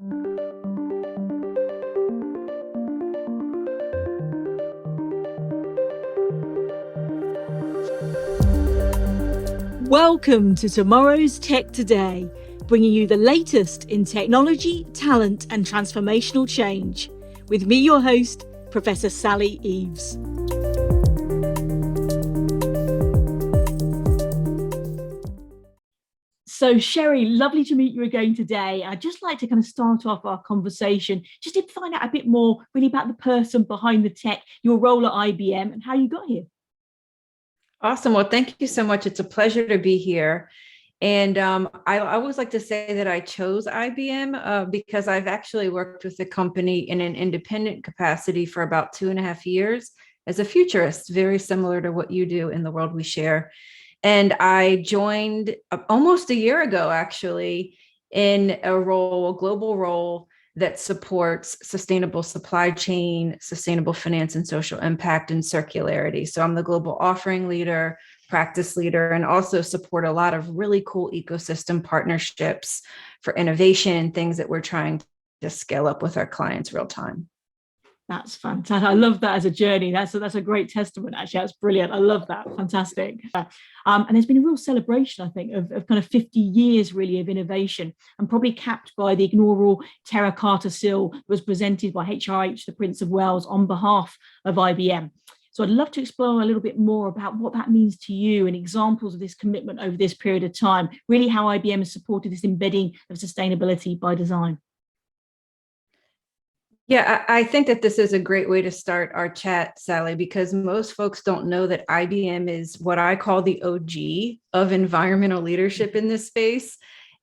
Welcome to Tomorrow's Tech Today, bringing you the latest in technology, talent, and transformational change. With me, your host, Professor Sally Eaves. So, Sheri, lovely to meet you again today. I'd just like to kind of start off our conversation just to find out a bit more really about the person behind the tech, your role at IBM, and how you got here. Awesome. Well, thank you so much. It's a pleasure to be here. And I always like to say that I chose IBM because I've actually worked with the company in an independent capacity for about 2.5 years as a futurist, very similar to what you do in the world we share. And I joined almost a year ago, actually, in a global role that supports sustainable supply chain, sustainable finance and social impact, and circularity. So I'm the global offering leader, practice leader, and also support a lot of really cool ecosystem partnerships for innovation, things that we're trying to scale up with our clients real time. That's fantastic. I love that as a journey. That's a great testament, actually. That's brilliant. I love that. Fantastic. And there's been a real celebration, I think, of kind of 50 years, really, of innovation, and probably capped by the inaugural terracotta sill that was presented by HRH, the Prince of Wales, on behalf of IBM. So I'd love to explore a little bit more about what that means to you and examples of this commitment over this period of time, really how IBM has supported this embedding of sustainability by design. Yeah, I think that this is a great way to start our chat, Sally, because most folks don't know that IBM is what I call the OG of environmental leadership in this space.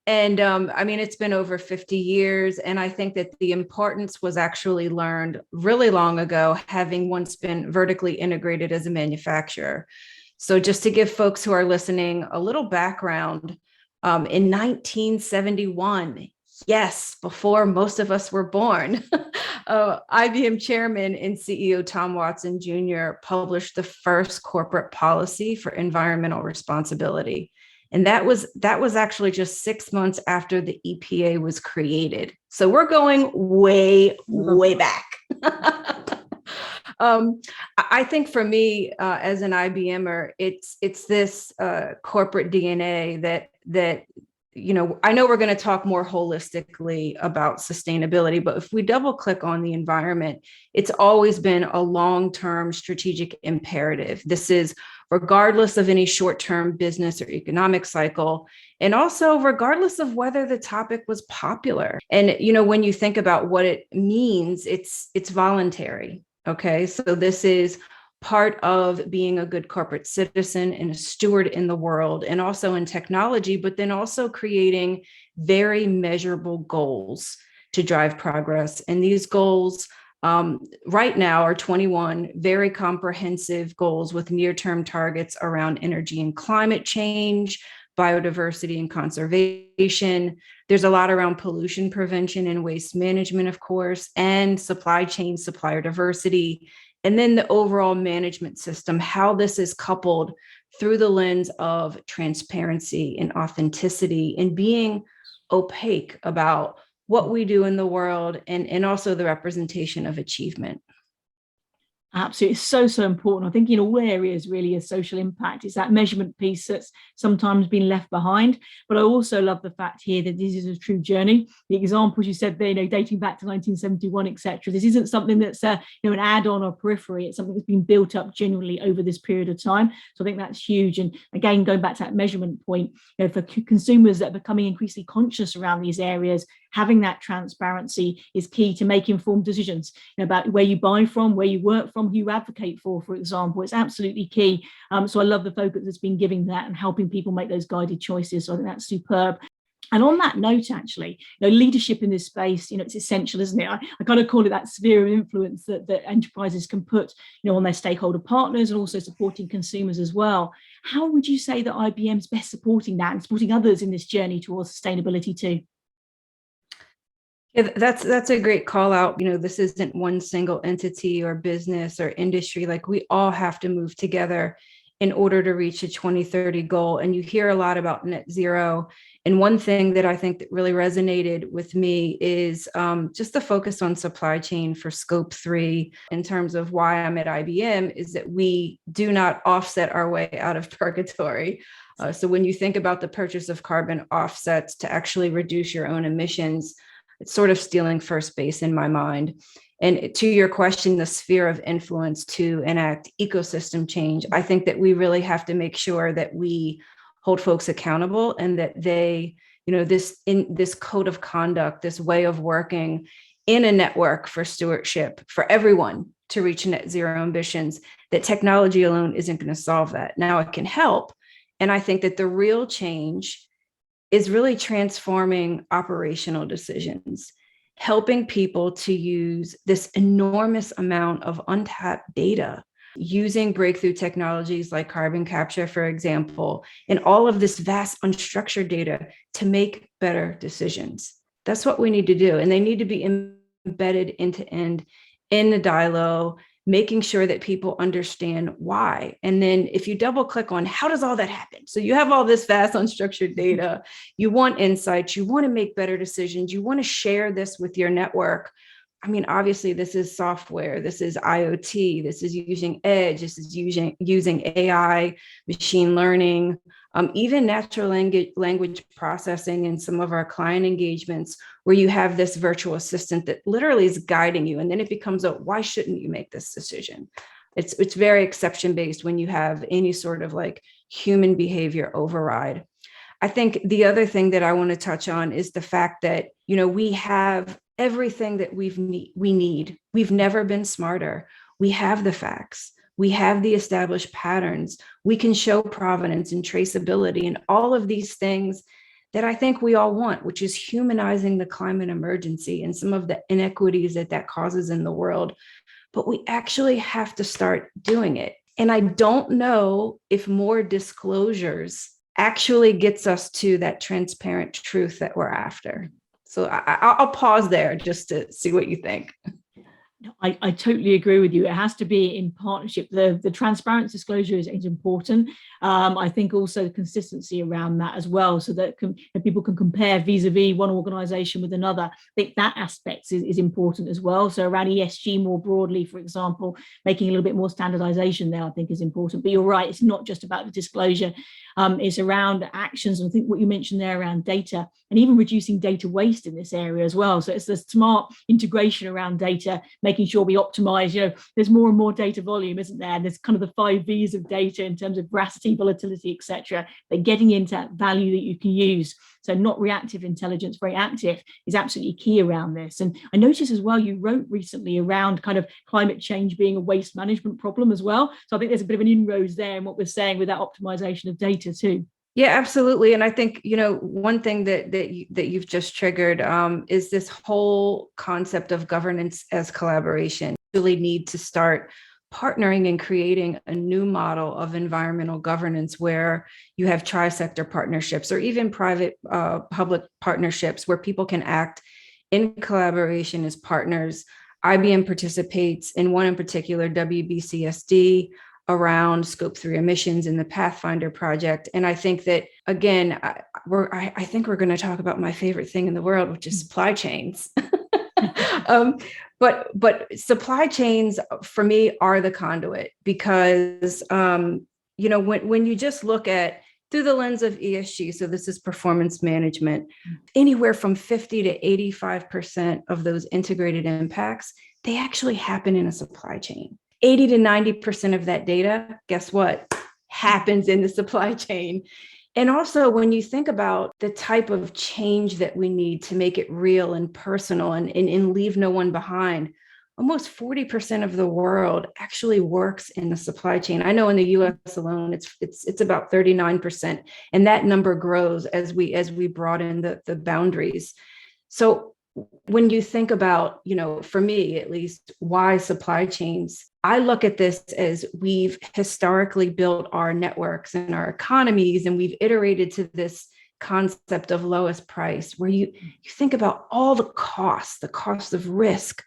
And I mean, it's been over 50 years. And I think that the importance was actually learned really long ago, having once been vertically integrated as a manufacturer. So just to give folks who are listening a little background, in 1971, yes, before most of us were born, IBM chairman and CEO Tom Watson Jr. published the first corporate policy for environmental responsibility. And that was actually just 6 months after the EPA was created. So we're going way, way back. I think for me, as an IBMer, it's this corporate DNA that I know we're going to talk more holistically about sustainability, but if we double click on the environment, it's always been a long-term strategic imperative. This is regardless of any short-term business or economic cycle, and also regardless of whether the topic was popular. And, when you think about what it means, it's voluntary. Okay, so this is part of being a good corporate citizen and a steward in the world and also in technology, but then also creating very measurable goals to drive progress. And these goals right now are 21 very comprehensive goals with near-term targets around energy and climate change, biodiversity and conservation. There's a lot around pollution prevention and waste management, of course, and supply chain supplier diversity. And then the overall management system, how this is coupled through the lens of transparency and authenticity and being opaque about what we do in the world and also the representation of achievement. Absolutely. It's so important. I think in all areas, really, of social impact, it's that measurement piece that's sometimes been left behind. But I also love the fact here that this is a true journey. The examples you said there, dating back to 1971, etc. This isn't something that's an add-on or periphery. It's something that's been built up genuinely over this period of time. So I think that's huge. And again, going back to that measurement point, for consumers that are becoming increasingly conscious around these areas, having that transparency is key to make informed decisions about where you buy from, where you work from, who you advocate for example. It's absolutely key. So I love the focus that's been giving that and helping people make those guided choices. So I think that's superb. And on that note, actually, leadership in this space, it's essential, isn't it? I kind of call it that sphere of influence that enterprises can put, on their stakeholder partners and also supporting consumers as well. How would you say that IBM's best supporting that and supporting others in this journey towards sustainability too? Yeah, that's a great call out. This isn't one single entity or business or industry. Like we all have to move together in order to reach a 2030 goal. And you hear a lot about net zero. And one thing that I think that really resonated with me is just the focus on supply chain for scope 3 in terms of why I'm at IBM is that we do not offset our way out of purgatory. So when you think about the purchase of carbon offsets to actually reduce your own emissions, it's sort of stealing first base in my mind. And to your question, the sphere of influence to enact ecosystem change, I think that we really have to make sure that we hold folks accountable and that they, this code of conduct, this way of working in a network for stewardship for everyone to reach net zero ambitions, that technology alone isn't going to solve that. Now it can help. And I think that the real change is really transforming operational decisions, helping people to use this enormous amount of untapped data, using breakthrough technologies like carbon capture, for example, and all of this vast unstructured data to make better decisions. That's what we need to do. And they need to be embedded end to end in the dialogue, making sure that people understand why. And then if you double click on how does all that happen? So you have all this vast unstructured data, you want insights, you want to make better decisions, you want to share this with your network. I mean, obviously this is software, this is IoT, this is using edge, this is using AI, machine learning, even natural language processing in some of our client engagements where you have this virtual assistant that literally is guiding you. And then it becomes why shouldn't you make this decision? It's very exception based when you have any sort of like human behavior override. I think the other thing that I want to touch on is the fact that, we have everything that we need. We've never been smarter. We have the facts. We have the established patterns. We can show provenance and traceability and all of these things that I think we all want, which is humanizing the climate emergency and some of the inequities that causes in the world. But we actually have to start doing it. And I don't know if more disclosures actually gets us to that transparent truth that we're after. So I'll pause there just to see what you think. I totally agree with you. It has to be in partnership. The transparent disclosure is important. I think also the consistency around that as well, so that people can compare vis-a-vis one organization with another. I think that aspect is important as well. So around ESG more broadly, for example, making a little bit more standardization there, I think is important. But you're right, it's not just about the disclosure. It's around actions. And I think what you mentioned there around data and even reducing data waste in this area as well. So it's the smart integration around data, making sure we optimize, there's more and more data volume, isn't there? And there's kind of the 5 V's of data in terms of veracity, volatility, etc. But getting into that value that you can use. So not reactive intelligence, very active, is absolutely key around this. And I noticed as well, you wrote recently around kind of climate change being a waste management problem as well. So I think there's a bit of an inroads there in what we're saying with that optimization of data too. Yeah, absolutely. And I think, one thing that you've just triggered is this whole concept of governance as collaboration. We really need to start partnering and creating a new model of environmental governance where you have tri-sector partnerships or even private public partnerships where people can act in collaboration as partners. IBM participates in one in particular, WBCSD, around scope 3 emissions in the Pathfinder project. And I think that, again, I think we're going to talk about my favorite thing in the world, which is supply chains. But supply chains for me are the conduit because, when you just look at through the lens of ESG, so this is performance management, anywhere from 50 to 85% of those integrated impacts, they actually happen in a supply chain. 80 to 90% of that data, guess what, happens in the supply chain. And also when you think about the type of change that we need to make it real and personal and leave no one behind, almost 40% of the world actually works in the supply chain. I know in the US alone, it's about 39%. And that number grows as we broaden the boundaries. So when you think about, for me at least, why supply chains, I look at this as we've historically built our networks and our economies, and we've iterated to this concept of lowest price, where you think about all the cost of risk,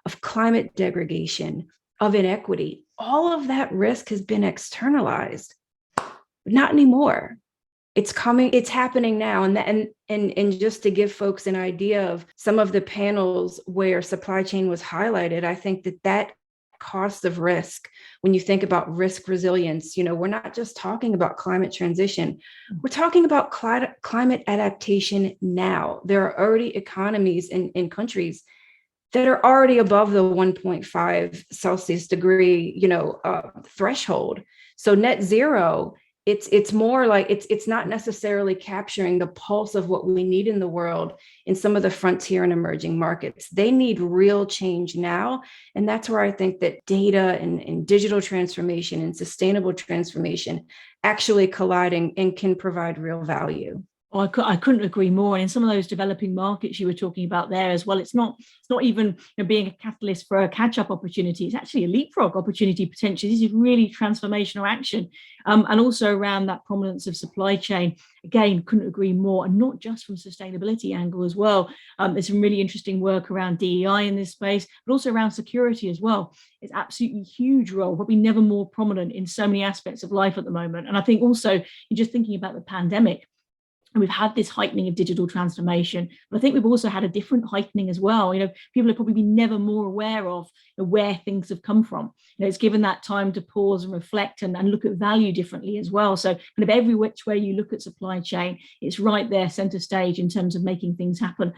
of climate degradation, of inequity. All of that risk has been externalized. Not anymore. It's coming, it's happening now. And just to give folks an idea of some of the panels where supply chain was highlighted, I think that cost of risk, when you think about risk resilience, we're not just talking about climate transition, we're talking about climate adaptation now. There are already economies in countries that are already above the 1.5 Celsius degree, threshold. So net zero, it's more like it's not necessarily capturing the pulse of what we need in the world in some of the frontier and emerging markets. They need real change now. And that's where I think that data and digital transformation and sustainable transformation actually colliding and can provide real value. Oh, I couldn't agree more. And in some of those developing markets you were talking about there as well, it's not even being a catalyst for a catch-up opportunity. It's actually a leapfrog opportunity potentially. This is really transformational action. And also around that prominence of supply chain. Again, couldn't agree more. And not just from sustainability angle as well. There's some really interesting work around DEI in this space, but also around security as well. It's absolutely huge role, probably never more prominent in so many aspects of life at the moment. And I think also, you're just thinking about the pandemic, and we've had this heightening of digital transformation, but I think we've also had a different heightening as well. People have probably been never more aware of where things have come from. It's given that time to pause and reflect and look at value differently as well. So kind of every which way you look at supply chain, it's right there center stage in terms of making things happen.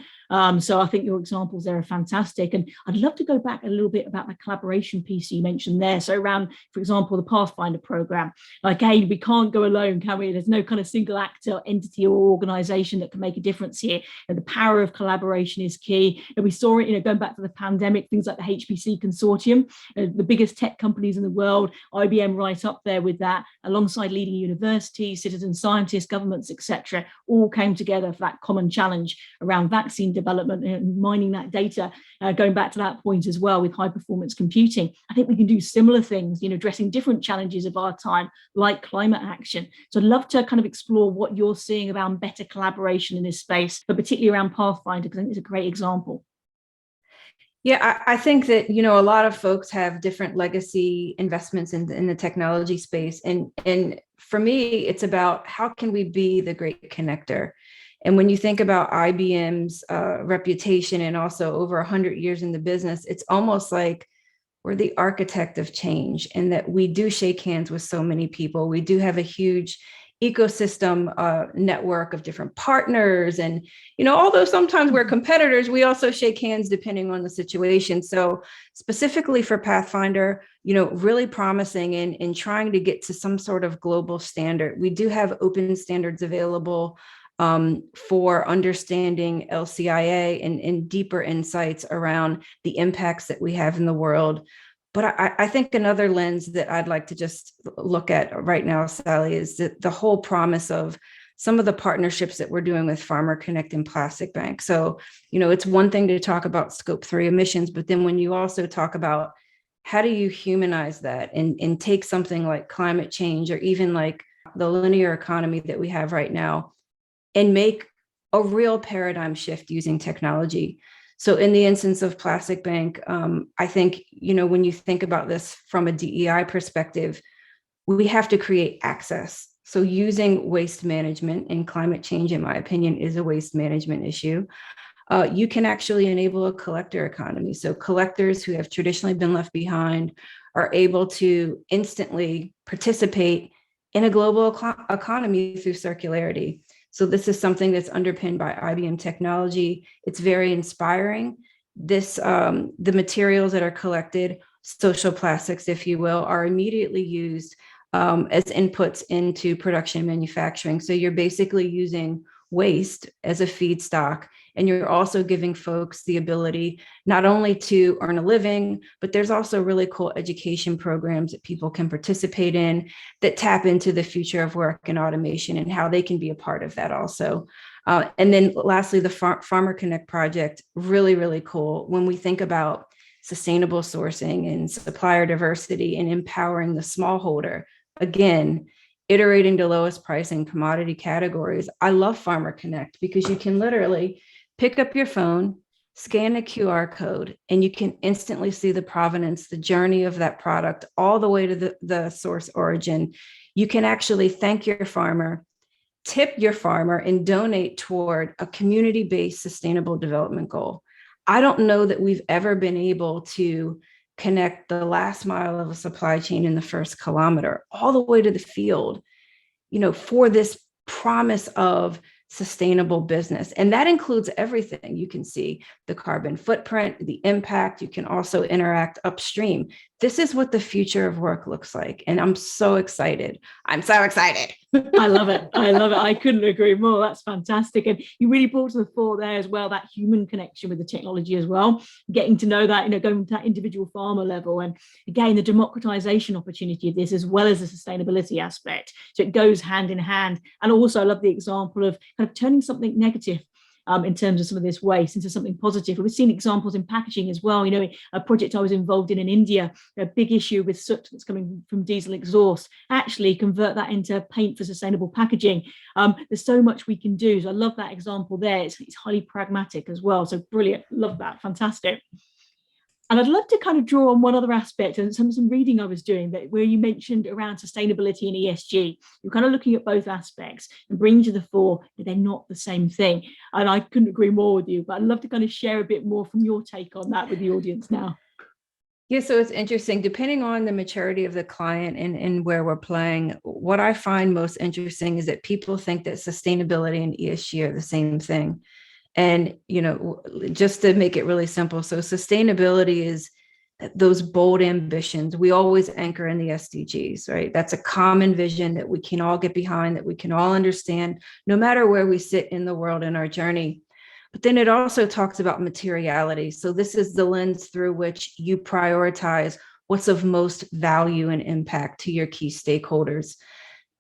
So I think your examples there are fantastic. And I'd love to go back a little bit about the collaboration piece you mentioned there. So around, for example, the Pathfinder program. Again, we can't go alone, can we? There's no kind of single actor, entity, or organization that can make a difference here. And the power of collaboration is key. And we saw it, going back to the pandemic, things like the HPC consortium, the biggest tech companies in the world, IBM right up there with that, alongside leading universities, citizen scientists, governments, etc., all came together for that common challenge around vaccine development and mining that data, going back to that point as well with high performance computing. I think we can do similar things, addressing different challenges of our time, like climate action. So I'd love to kind of explore what you're seeing around better collaboration in this space, but particularly around Pathfinder, because I think it's a great example. Yeah, I think that, a lot of folks have different legacy investments in the technology space. And for me, it's about how can we be the great connector? And when you think about IBM's reputation and also over 100 years in the business, it's almost like we're the architect of change, and that we do shake hands with so many people. We do have a huge ecosystem network of different partners. And, although sometimes we're competitors, we also shake hands depending on the situation. So specifically for Pathfinder, really promising in trying to get to some sort of global standard. We do have open standards available for understanding LCIA and deeper insights around the impacts that we have in the world. But I think another lens that I'd like to just look at right now, Sally, is that the whole promise of some of the partnerships that we're doing with Farmer Connect and Plastic Bank. So, it's one thing to talk about Scope 3 emissions, but then when you also talk about how do you humanize that and take something like climate change or even like the linear economy that we have right now and make a real paradigm shift using technology. So in the instance of Plastic Bank, I think, when you think about this from a DEI perspective, we have to create access. So using waste management, and climate change, in my opinion, is a waste management issue. You can actually enable a collector economy. So collectors who have traditionally been left behind are able to instantly participate in a global economy through circularity. So this is something that's underpinned by IBM technology. It's very inspiring. The materials that are collected, social plastics, if you will, are immediately used as inputs into production and manufacturing. So you're basically using waste as a feedstock, and you're also giving folks the ability not only to earn a living, but there's also really cool education programs that people can participate in that tap into the future of work and automation and how they can be a part of that also. And then lastly, the Farmer Connect project, really, really cool. When we think about sustainable sourcing and supplier diversity and empowering the smallholder, again, iterating to lowest price in commodity categories. I love Farmer Connect because you can literally pick up your phone, scan a QR code, and you can instantly see the provenance, the journey of that product, all the way to the source origin. you can actually thank your farmer, tip your farmer, and donate toward a community-based sustainable development goal. I don't know that we've ever been able to connect the last mile of a supply chain in the first kilometer all the way to the field, for this promise of sustainable business. And that includes everything. You can see the carbon footprint, the impact. You can also interact upstream. This is what the future of work looks like. And I'm so excited. I'm so excited. I love it. I love it. I couldn't agree more. That's fantastic. And you really brought to the fore there as well, that human connection with the technology as well, getting to know that, going to that individual farmer level. And again, the democratization opportunity of this, as well as the sustainability aspect. So it goes hand in hand. And also I love the example of kind of turning something negative in terms of some of this waste into something positive. We've seen examples in packaging as well. A project I was involved in India, a big issue with soot that's coming from diesel exhaust, actually convert that into paint for sustainable packaging. There's so much we can do. So I love that example there. It's highly pragmatic as well. So brilliant. Love that. Fantastic. And I'd love to kind of draw on one other aspect and some reading I was doing that where you mentioned around sustainability and ESG. You're kind of looking at both aspects and bringing to the fore that they're not the same thing. And I couldn't agree more with you, but I'd love to kind of share a bit more from your take on that with the audience now. Yeah, so it's interesting, depending on the maturity of the client and where we're playing, what I find most interesting is that people think that sustainability and ESG are the same thing. And, just to make it really simple, so sustainability is those bold ambitions. We always anchor in the SDGs, right? That's a common vision that we can all get behind, that we can all understand, no matter where we sit in the world in our journey. But then it also talks about materiality. So this is the lens through which you prioritize what's of most value and impact to your key stakeholders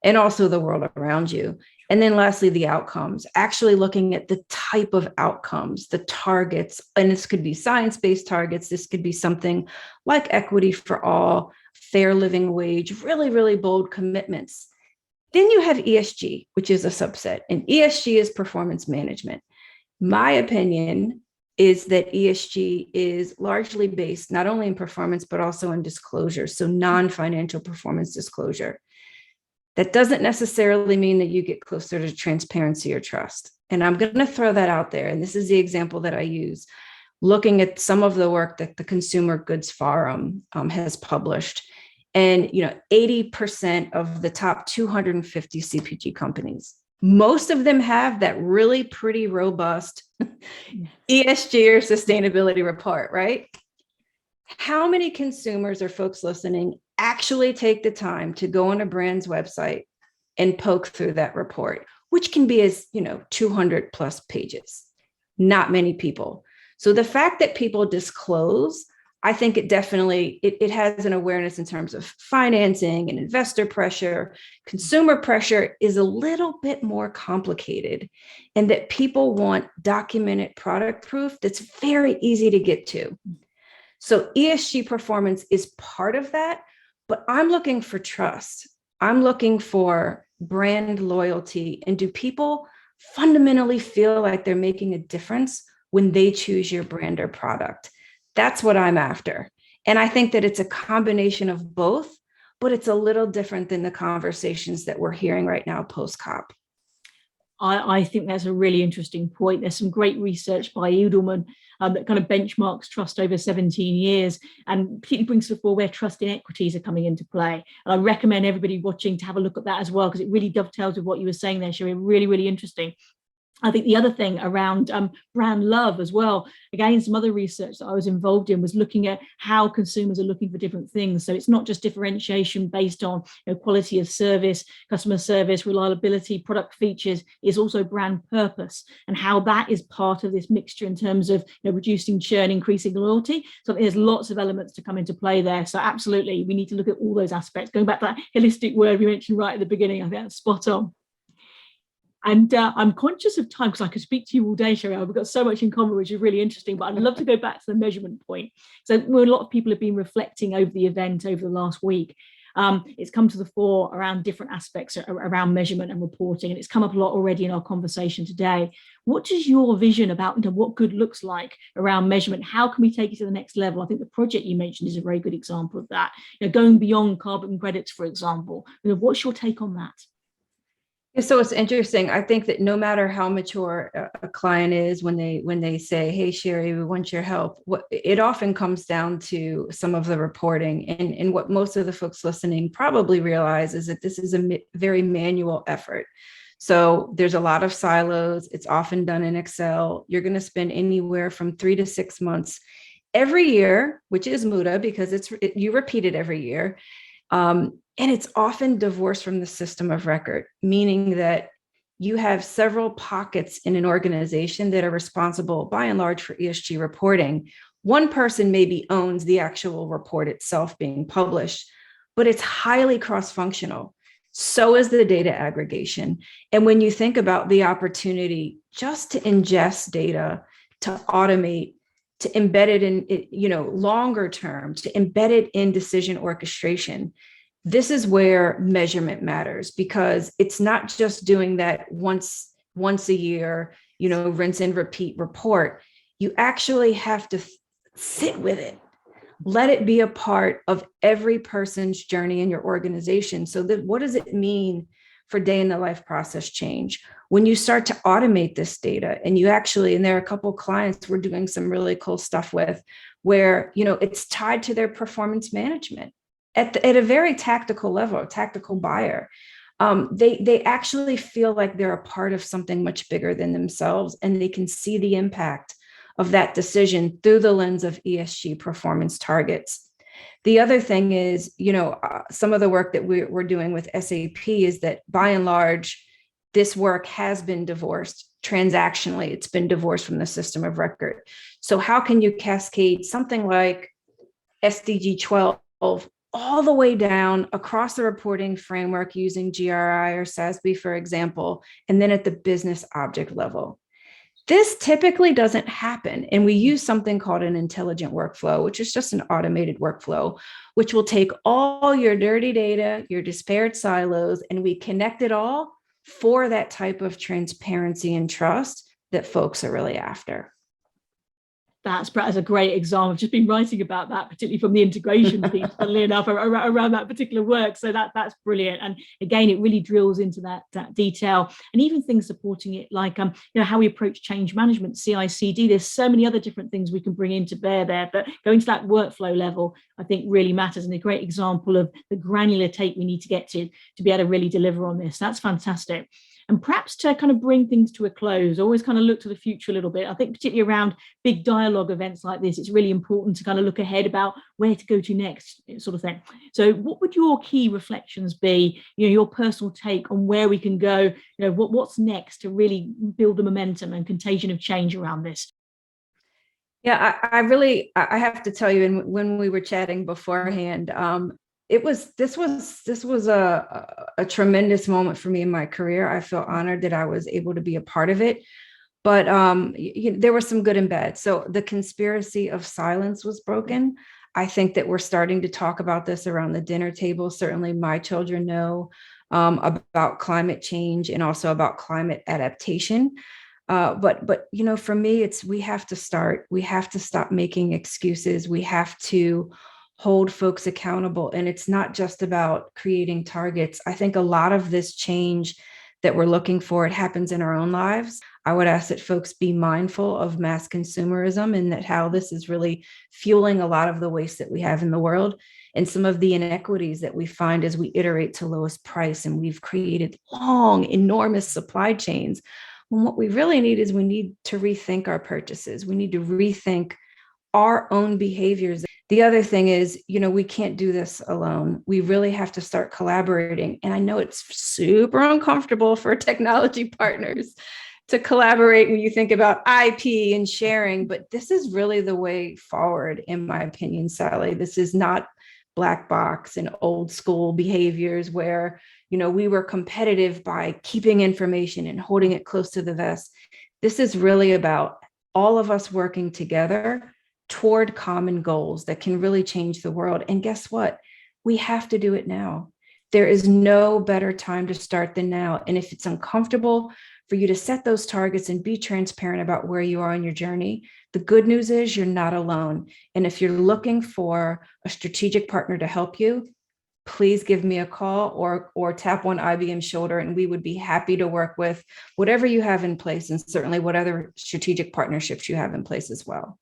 and also the world around you. And then lastly, the outcomes, actually looking at the type of outcomes, the targets, and this could be science-based targets. This could be something like equity for all, fair living wage, really, really bold commitments. Then you have ESG, which is a subset, and ESG is performance management. My opinion is that ESG is largely based not only in performance, but also in disclosure, so non-financial performance disclosure. That doesn't necessarily mean that you get closer to transparency or trust. And I'm going to throw that out there. And this is the example that I use, looking at some of the work that the Consumer Goods Forum has published. And 80% of the top 250 CPG companies, most of them have that really pretty robust ESG or sustainability report, right? How many consumers or folks listening actually take the time to go on a brand's website and poke through that report, which can be as 200 plus pages? Not many people. So the fact that people disclose, I think it definitely, it has an awareness in terms of financing and investor pressure. Consumer pressure is a little bit more complicated, and that people want documented product proof that's very easy to get to. So ESG performance is part of that, but I'm looking for trust. I'm looking for brand loyalty. And do people fundamentally feel like they're making a difference when they choose your brand or product? That's what I'm after. And I think that it's a combination of both, but it's a little different than the conversations that we're hearing right now post-COP. I think that's a really interesting point. There's some great research by Edelman that kind of benchmarks trust over 17 years and particularly brings to the fore where trust in equities are coming into play. And I recommend everybody watching to have a look at that as well, because it really dovetails with what you were saying there, Sheri. Really, really interesting. I think the other thing around brand love as well, again, some other research that I was involved in was looking at how consumers are looking for different things. So it's not just differentiation based on quality of service, customer service, reliability, product features. It's also brand purpose and how that is part of this mixture in terms of reducing churn, increasing loyalty. So there's lots of elements to come into play there. So absolutely, we need to look at all those aspects. Going back to that holistic word we mentioned right at the beginning, I think that's spot on. And I'm conscious of time because I could speak to you all day, Sheri. We've got so much in common, which is really interesting, but I'd love to go back to the measurement point. So a lot of people have been reflecting over the event over the last week. It's come to the fore around different aspects around measurement and reporting, and it's come up a lot already in our conversation today. What is your vision about what good looks like around measurement? How can we take it to the next level? I think the project you mentioned is a very good example of that. Going beyond carbon credits, for example. What's your take on that? So it's interesting. I think that no matter how mature a client is, when they say, "Hey, Sheri, we want your help," it often comes down to some of the reporting. And what most of the folks listening probably realize is that this is a very manual effort. So there's a lot of silos. It's often done in Excel. You're going to spend anywhere from 3 to 6 months every year, which is muda because you repeat it every year. And it's often divorced from the system of record, meaning that you have several pockets in an organization that are responsible by and large for ESG reporting. One person maybe owns the actual report itself being published, but it's highly cross-functional. So is the data aggregation. And when you think about the opportunity just to ingest data, to automate, to embed it in, longer term, to embed it in decision orchestration, this is where measurement matters, because it's not just doing that once a year, rinse and repeat report. You actually have to sit with it. Let it be a part of every person's journey in your organization. So what does it mean for day in the life process change? When you start to automate this data, and there are a couple of clients we're doing some really cool stuff with, where, it's tied to their performance management at a very tactical level, a tactical buyer. They actually feel like they're a part of something much bigger than themselves, and they can see the impact of that decision through the lens of ESG performance targets. The other thing is, some of the work that we're doing with SAP is that by and large, this work has been divorced transactionally. It's been divorced from the system of record. So how can you cascade something like SDG 12 all the way down across the reporting framework using GRI or SASB, for example, and then at the business object level? This typically doesn't happen. And we use something called an intelligent workflow, which is just an automated workflow, which will take all your dirty data, your disparate silos, and we connect it all for that type of transparency and trust that folks are really after. That's a great example. I've just been writing about that, particularly from the integration piece, funnily enough, around that particular work. So that's brilliant. And again, it really drills into that detail, and even things supporting it, like how we approach change management, CI/CD. There's so many other different things we can bring into bear there, but going to that workflow level, I think really matters, and a great example of the granular take we need to get to be able to really deliver on this. That's fantastic. And perhaps to kind of bring things to a close, always kind of look to the future a little bit. I think particularly around big dialogue events like this, it's really important to kind of look ahead about where to go to next, sort of thing. So what would your key reflections be, your personal take on where we can go, what's next to really build the momentum and contagion of change around this? Yeah, I have to tell you, and when we were chatting beforehand, this was a tremendous moment for me in my career. I feel honored that I was able to be a part of it, but there was some good and bad. So the conspiracy of silence was broken. I think that we're starting to talk about this around the dinner table. Certainly my children know about climate change and also about climate adaptation. But for me, we have to stop making excuses. We have to hold folks accountable. And it's not just about creating targets. I think a lot of this change that we're looking for, it happens in our own lives. I would ask that folks be mindful of mass consumerism, and that how this is really fueling a lot of the waste that we have in the world, and some of the inequities that we find as we iterate to lowest price. And we've created long, enormous supply chains. And what we really need is we need to rethink our purchases. We need to rethink our own behaviors. The other thing is, we can't do this alone. We really have to start collaborating. And I know it's super uncomfortable for technology partners to collaborate when you think about IP and sharing, but this is really the way forward, in my opinion, Sally. This is not black box and old school behaviors where, we were competitive by keeping information and holding it close to the vest. This is really about all of us working together toward common goals that can really change the world. And guess what? we have to do it now. There is no better time to start than now. And if it's uncomfortable for you to set those targets and be transparent about where you are on your journey, the good news is you're not alone. And if you're looking for a strategic partner to help you, please give me a call or tap on IBM's shoulder, and we would be happy to work with whatever you have in place, and certainly what other strategic partnerships you have in place as well.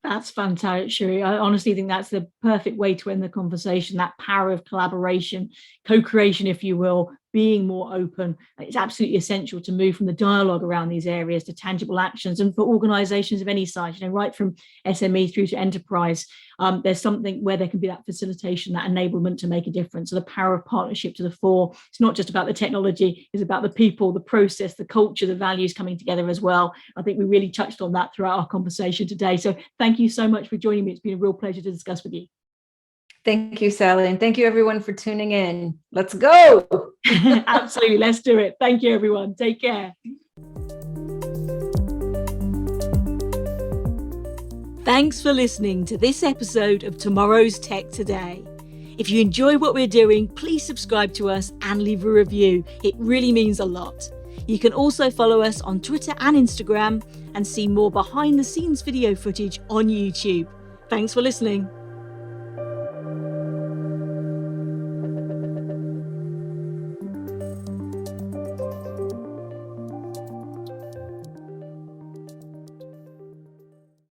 That's fantastic, Sheri. I honestly think that's the perfect way to end the conversation, that power of collaboration, co-creation, if you will, being more open. It's absolutely essential to move from the dialogue around these areas to tangible actions. And for organizations of any size, right from SME through to enterprise, there's something where there can be that facilitation, that enablement to make a difference. So the power of partnership to the fore. It's not just about the technology, it's about the people, the process, the culture, the values coming together as well. I think we really touched on that throughout our conversation today. So thank you so much for joining me. It's been a real pleasure to discuss with you. Thank you, Sally. And thank you, everyone, for tuning in. Let's go. Absolutely. Let's do it. Thank you, everyone. Take care. Thanks for listening to this episode of Tomorrow's Tech Today. If you enjoy what we're doing, please subscribe to us and leave a review. It really means a lot. You can also follow us on Twitter and Instagram and see more behind the scenes video footage on YouTube. Thanks for listening.